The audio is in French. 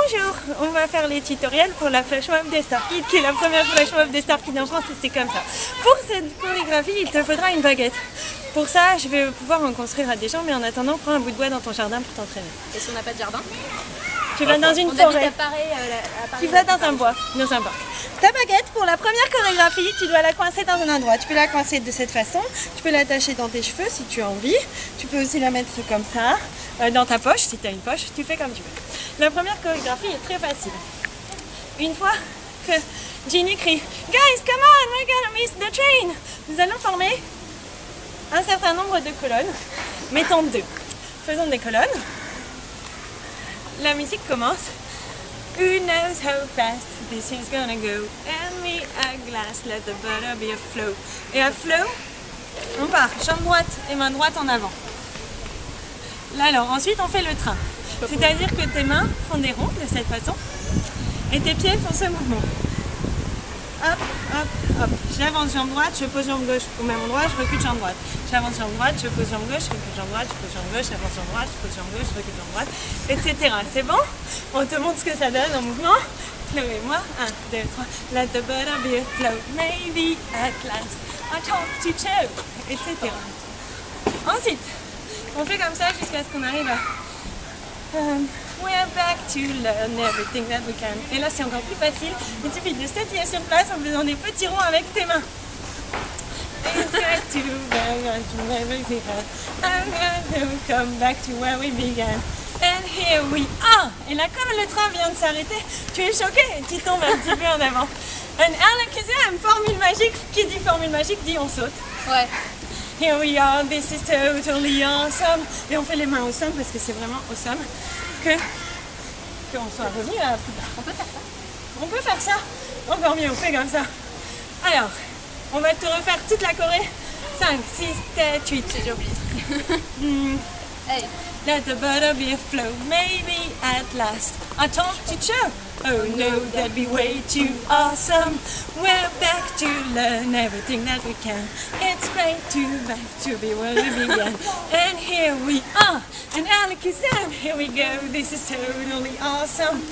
Bonjour, on va faire les tutoriels pour la flash mob des Star Kids, qui est la première flash mob des Star Kids en France, et c'est comme ça. Pour cette chorégraphie, il te faudra une baguette. Pour ça, je vais pouvoir en construire à des gens, mais en attendant, prends un bout de bois dans ton jardin pour t'entraîner. Et si on n'a pas de jardin? Tu vas dans une on forêt. habite à Paris, Tu vas dans un bois, dans un parc. Ta baguette, pour la première chorégraphie, tu dois la coincer dans un endroit. Tu peux la coincer de cette façon, tu peux l'attacher dans tes cheveux si tu as envie. Tu peux aussi la mettre comme ça, dans ta poche, si tu as une poche, tu fais comme tu veux. La première chorégraphie est très facile. Une fois que Ginny crie « Guys, come on, we're gonna miss the train !» Nous allons former un certain nombre de colonnes. Mettons 2. Faisons des colonnes. La musique commence. Who knows how fast this is gonna go? And me a glass, let the butter be a flow. Et à flow, on part, jambe droite et main droite en avant. Là alors, ensuite on fait le train. C'est-à-dire que tes mains font des ronds de cette façon et tes pieds font ce mouvement. Hop, hop, hop. J'avance jambe droite, je pose jambe gauche au même endroit, je recule jambe droite. J'avance jambe droite, je pose jambe gauche, je recule jambe droite, je pose jambe gauche, j'avance jambe droite, je pose jambe gauche, je recule jambe droite, etc. C'est bon? On te montre ce que ça donne en mouvement. Flow et moi. 1, 2, 3. Let the butter be a flow, maybe at last. I talk to Joe, etc. Ensuite, on fait comme ça jusqu'à ce qu'on arrive à we're back to learn everything that we can. Et là c'est encore plus facile, il suffit de s'appuyer sur place en faisant des petits ronds avec tes mains. It's back to everything I'm gonna come back to where we began. And here we are. Et là comme le train vient de s'arrêter, tu es choqué et tu tombes un petit peu en avant. Un alakazam, formule magique, qui dit formule magique dit on saute. Ouais. Here we are, this is totally awesome. Et on fait les mains au somme parce que c'est vraiment awesome qu'on soit revenu à plus bas. On peut faire ça? On peut faire ça. Encore mieux, on fait comme ça. Alors, on va te refaire toute la choré. 5, 6, 7, 8. J'ai oublié. Hey. Let the butter be a flow, maybe at last. I talk to Joe. Oh no, that'd be way too awesome. We're back to learn everything that we can. It's great back to be where we began. And here we are, and alakazam, here we go. This is totally awesome.